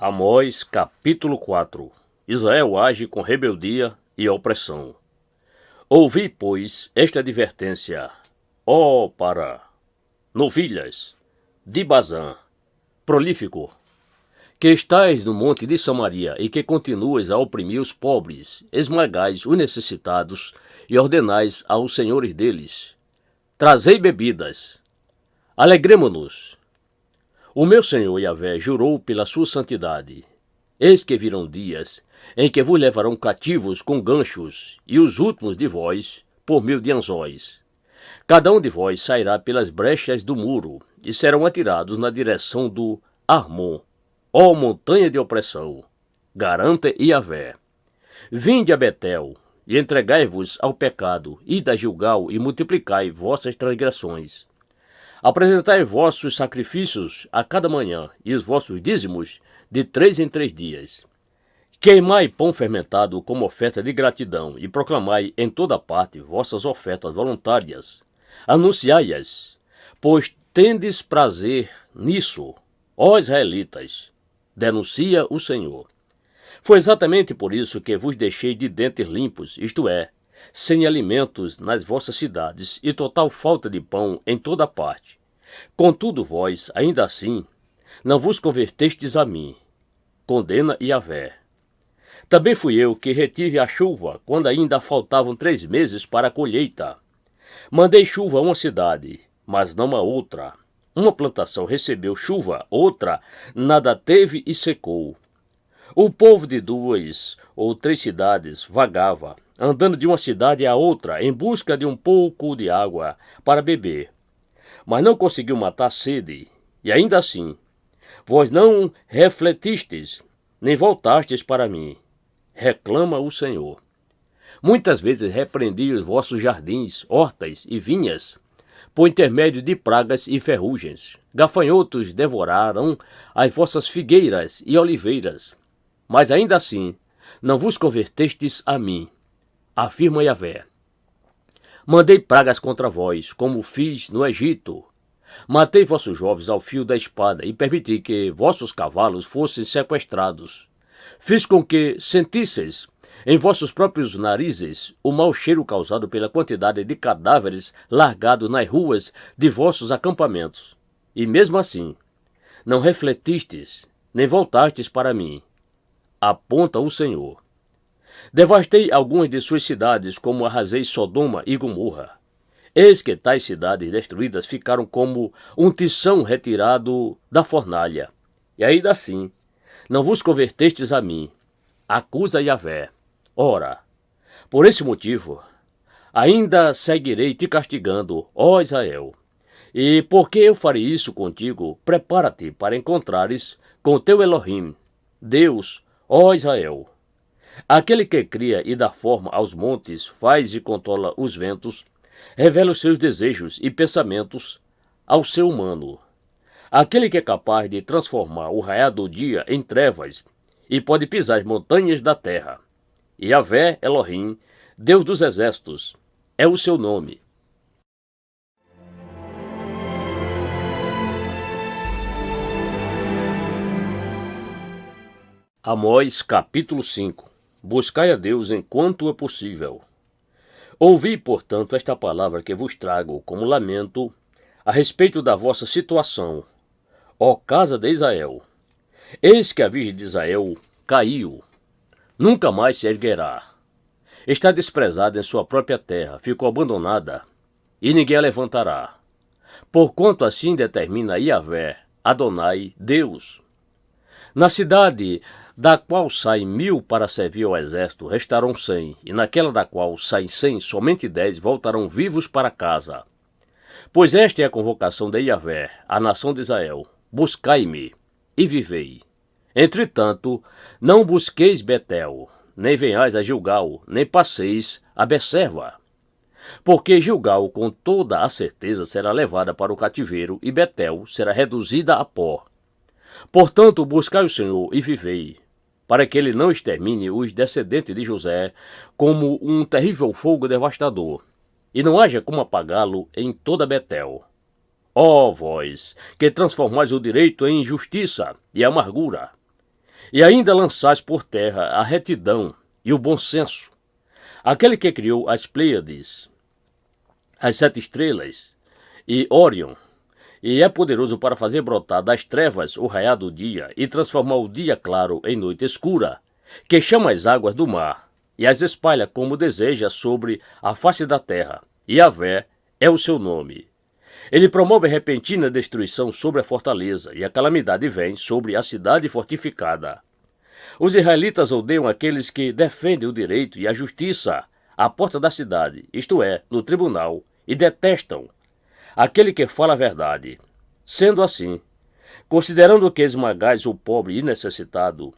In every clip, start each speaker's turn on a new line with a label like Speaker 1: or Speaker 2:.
Speaker 1: Amós, capítulo 4. Israel age com rebeldia e opressão. Ouvi, pois, esta advertência, ó para novilhas de Bazã, prolífico, que estais no monte de Samaria e que continuas a oprimir os pobres, esmagais os necessitados e ordenais aos senhores deles: trazei bebidas, alegremo-nos. O meu Senhor Yahvé jurou pela sua santidade: eis que virão dias em que vos levarão cativos com ganchos, e os últimos de vós por meio de anzóis. Cada um de vós sairá pelas brechas do muro, e serão atirados na direção do Armon, ó montanha de opressão. Garanta Yahvé. Vinde a Betel, e entregai-vos ao pecado, ide a Gilgal, e multiplicai vossas transgressões. Apresentai vossos sacrifícios a cada manhã, e os vossos dízimos de 3 em 3 dias. Queimai pão fermentado como oferta de gratidão, e proclamai em toda parte vossas ofertas voluntárias. Anunciai-as, pois tendes prazer nisso, ó israelitas, denuncia o Senhor. Foi exatamente por isso que vos deixei de dentes limpos, isto é, sem alimentos nas vossas cidades, e total falta de pão em toda parte. Contudo vós, ainda assim, não vos convertestes a mim. Condena Yahvé. Também fui eu que retive a chuva, quando ainda faltavam 3 meses para a colheita. Mandei chuva a uma cidade, mas não a outra. Uma plantação recebeu chuva, outra nada teve e secou. O povo de 2 ou 3 cidades vagava, andando de uma cidade a outra em busca de um pouco de água para beber. Mas não conseguiu matar a sede, e ainda assim, vós não refletistes, nem voltastes para mim, reclama o Senhor. Muitas vezes repreendi os vossos jardins, hortas e vinhas, por intermédio de pragas e ferrugens. Gafanhotos devoraram as vossas figueiras e oliveiras. Mas ainda assim, não vos convertestes a mim, afirma Yahvé. Mandei pragas contra vós, como fiz no Egito. Matei vossos jovens ao fio da espada e permiti que vossos cavalos fossem sequestrados. Fiz com que sentisseis em vossos próprios narizes o mau cheiro causado pela quantidade de cadáveres largados nas ruas de vossos acampamentos. E mesmo assim, não refletistes, nem voltastes para mim, aponta o Senhor. Devastei algumas de suas cidades, como arrasei Sodoma e Gomorra. Eis que tais cidades destruídas ficaram como um tição retirado da fornalha. E ainda assim, não vos convertestes a mim, acusa Yahvé. Ora, por esse motivo, ainda seguirei te castigando, ó Israel. E porque eu farei isso contigo, prepara-te para encontrares com teu Elohim, Deus, ó Israel. Aquele que cria e dá forma aos montes, faz e controla os ventos, revela os seus desejos e pensamentos ao ser humano. Aquele que é capaz de transformar o raiar do dia em trevas e pode pisar as montanhas da terra. Yahvé Elohim, Deus dos exércitos, é o seu nome. Amós, capítulo 5. Buscai a Deus enquanto é possível. Ouvi, portanto, esta palavra que vos trago como lamento a respeito da vossa situação, ó casa de Israel. Eis que a virgem de Israel caiu, nunca mais se erguerá. Está desprezada em sua própria terra, ficou abandonada, e ninguém a levantará. Porquanto assim determina Yahvé, Adonai, Deus. Na cidade da qual saem 1000 para servir ao exército, restarão 100, e naquela da qual saem 100, somente 10 voltarão vivos para casa. Pois esta é a convocação de Yahvé, a nação de Israel: buscai-me e vivei. Entretanto, não busqueis Betel, nem venhais a Gilgal, nem passeis a Beserva. Porque Gilgal com toda a certeza será levada para o cativeiro, e Betel será reduzida a pó. Portanto, buscai o Senhor e vivei, para que ele não extermine os descendentes de José como um terrível fogo devastador, e não haja como apagá-lo em toda Betel. Ó vós, que transformais o direito em injustiça e amargura, e ainda lançais por terra a retidão e o bom senso. Aquele que criou as Pleiades, as 7 estrelas e Órion, e é poderoso para fazer brotar das trevas o raiar do dia e transformar o dia claro em noite escura, que chama as águas do mar e as espalha como deseja sobre a face da terra. Yahvé é o seu nome. Ele promove repentina destruição sobre a fortaleza, e a calamidade vem sobre a cidade fortificada. Os israelitas odeiam aqueles que defendem o direito e a justiça à porta da cidade, isto é, no tribunal, e detestam aquele que fala a verdade. Sendo assim, considerando que esmagais o pobre e necessitado,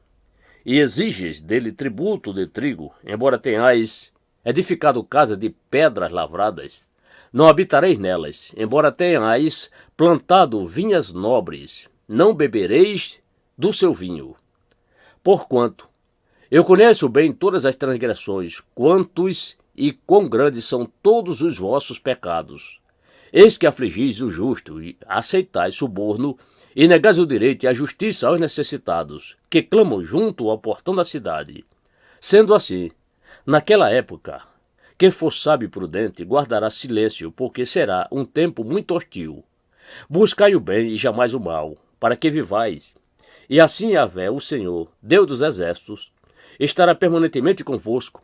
Speaker 1: e exiges dele tributo de trigo, embora tenhais edificado casa de pedras lavradas, não habitareis nelas, embora tenhais plantado vinhas nobres, não bebereis do seu vinho. Porquanto eu conheço bem todas as transgressões, quantos e quão grandes são todos os vossos pecados. Eis que afligis o justo e aceitais suborno, e negais o direito e a justiça aos necessitados, que clamam junto ao portão da cidade. Sendo assim, naquela época, quem for sábio e prudente guardará silêncio, porque será um tempo muito hostil. Buscai o bem e jamais o mal, para que vivais. E assim Yahvé, o Senhor, Deus dos exércitos, estará permanentemente convosco,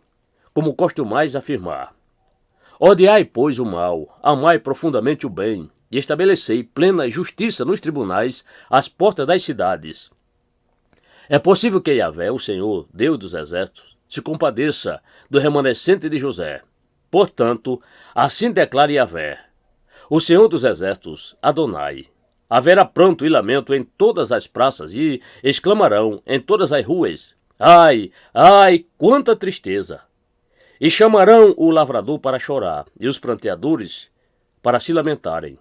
Speaker 1: como costumais afirmar. Odiai, pois, o mal, amai profundamente o bem, e estabelecei plena justiça nos tribunais, às portas das cidades. É possível que Yahvé, o Senhor, Deus dos exércitos, se compadeça do remanescente de José. Portanto, assim declara Yahvé, o Senhor dos exércitos, Adonai. Haverá pranto e lamento em todas as praças, e exclamarão em todas as ruas, ai, ai, quanta tristeza! E chamarão o lavrador para chorar, e os pranteadores para se lamentarem.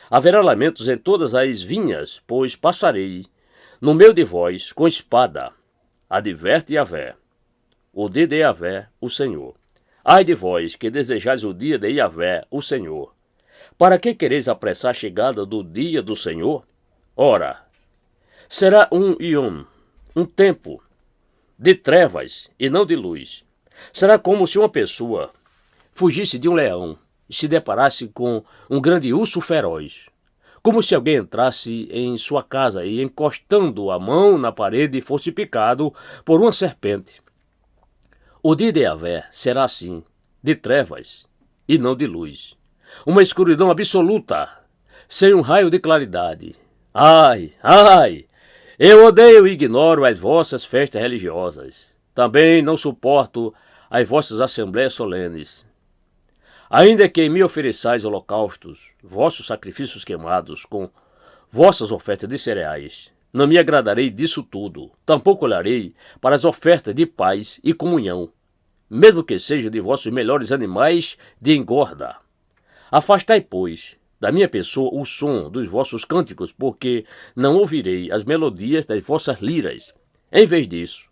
Speaker 1: Haverá lamentos em todas as vinhas, pois passarei no meio de vós com espada. Adverte Yahvé, o dia de Yahvé, o Senhor. Ai de vós que desejais o dia de Yahvé, o Senhor. Para que quereis apressar a chegada do dia do Senhor? Ora, será um iom, um tempo de trevas e não de luz. Será como se uma pessoa fugisse de um leão e se deparasse com um grande urso feroz. Como se alguém entrasse em sua casa e, encostando a mão na parede, fosse picado por uma serpente. O dia de Yahvé será assim, de trevas e não de luz. Uma escuridão absoluta, sem um raio de claridade. Ai, ai! Eu odeio e ignoro as vossas festas religiosas. Também não suporto as vossas assembleias solenes. Ainda que me ofereçais holocaustos, vossos sacrifícios queimados, com vossas ofertas de cereais, não me agradarei disso tudo. Tampouco olharei para as ofertas de paz e comunhão, mesmo que sejam de vossos melhores animais de engorda. Afastai, pois, da minha pessoa o som dos vossos cânticos, porque não ouvirei as melodias das vossas liras. Em vez disso,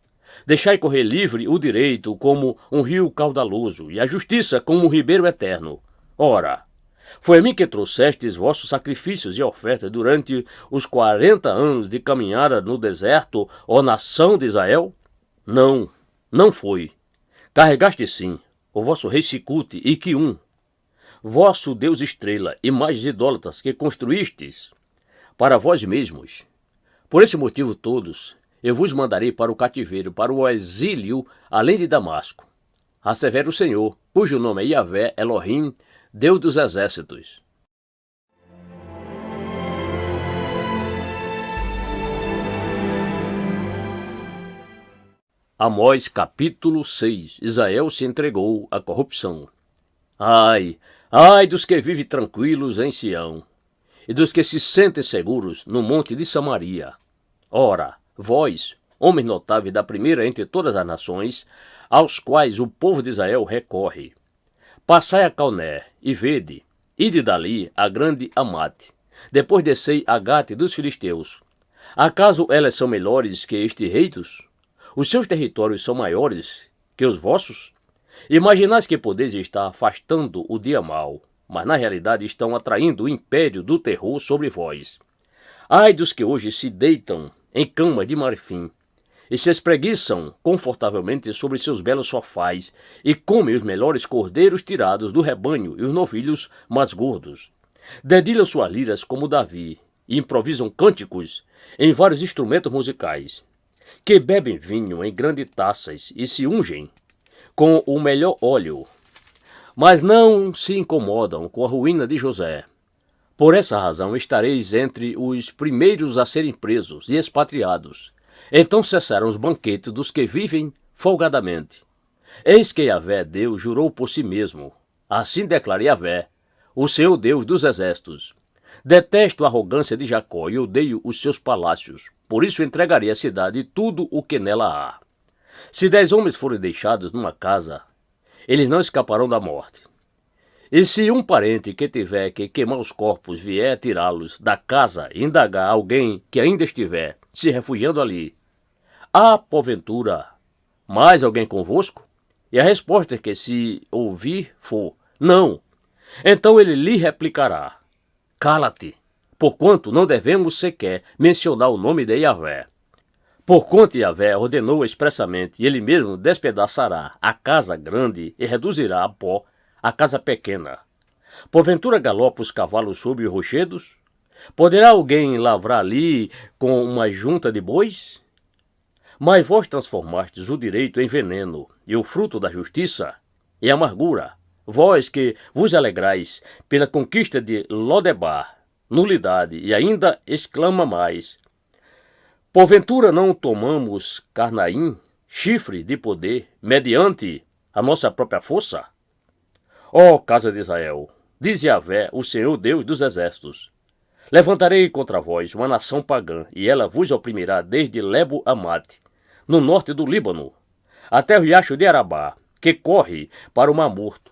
Speaker 1: deixai correr livre o direito como um rio caudaloso, e a justiça como um ribeiro eterno. Ora, foi a mim que trouxestes vossos sacrifícios e ofertas durante os 40 anos de caminhada no deserto, ó nação de Israel? Não, não foi. Carregaste sim o vosso rei Sicute e Quium, vosso Deus estrela, e mais idólatras que construístes para vós mesmos. Por esse motivo todos, eu vos mandarei para o cativeiro, para o exílio, além de Damasco. Assevera o Senhor, cujo nome é Yahvé Elohim, Deus dos exércitos. Amós capítulo 6. Israel se entregou à corrupção. Ai, ai dos que vivem tranquilos em Sião, e dos que se sentem seguros no monte de Samaria. Ora, vós, homens notáveis da primeira entre todas as nações, aos quais o povo de Israel recorre, passai a Calné e vede, ide dali a grande Amate, depois descei a Gate dos filisteus. Acaso elas são melhores que estes reinos? Os seus territórios são maiores que os vossos? Imaginais que podeis estar afastando o dia mau, mas na realidade estão atraindo o império do terror sobre vós. Ai dos que hoje se deitam em camas de marfim, e se espreguiçam confortavelmente sobre seus belos sofás e comem os melhores cordeiros tirados do rebanho e os novilhos mais gordos. Dedilham suas liras como Davi e improvisam cânticos em vários instrumentos musicais, que bebem vinho em grandes taças e se ungem com o melhor óleo, mas não se incomodam com a ruína de José. Por essa razão estareis entre os primeiros a serem presos e expatriados. Então cessaram os banquetes dos que vivem folgadamente. Eis que Yahvé Deus jurou por si mesmo. Assim declara Yahvé, o Senhor Deus dos exércitos. Detesto a arrogância de Jacó e odeio os seus palácios. Por isso entregarei a cidade e tudo o que nela há. Se 10 homens forem deixados numa casa, eles não escaparão da morte. E se um parente que tiver que queimar os corpos vier tirá-los da casa e indagar alguém que ainda estiver se refugiando ali, há, porventura, mais alguém convosco? E a resposta que se ouvir for, não. Então ele lhe replicará, cala-te, porquanto não devemos sequer mencionar o nome de Yahvé. Porquanto Yahvé ordenou expressamente, e ele mesmo despedaçará a casa grande e reduzirá a pó a casa pequena. Porventura galopa os cavalos sob os rochedos? Poderá alguém lavrar ali com uma junta de bois? Mas vós transformastes o direito em veneno, e o fruto da justiça em amargura. Vós que vos alegrais pela conquista de Lodebar, nulidade, e ainda exclama mais, porventura não tomamos Carnaim, chifre de poder, mediante a nossa própria força? Ó casa de Israel, diz Yahvé, o Senhor Deus dos exércitos, levantarei contra vós uma nação pagã, e ela vos oprimirá desde Lebo a Mate, no norte do Líbano, até o riacho de Arabá, que corre para o Mar Morto,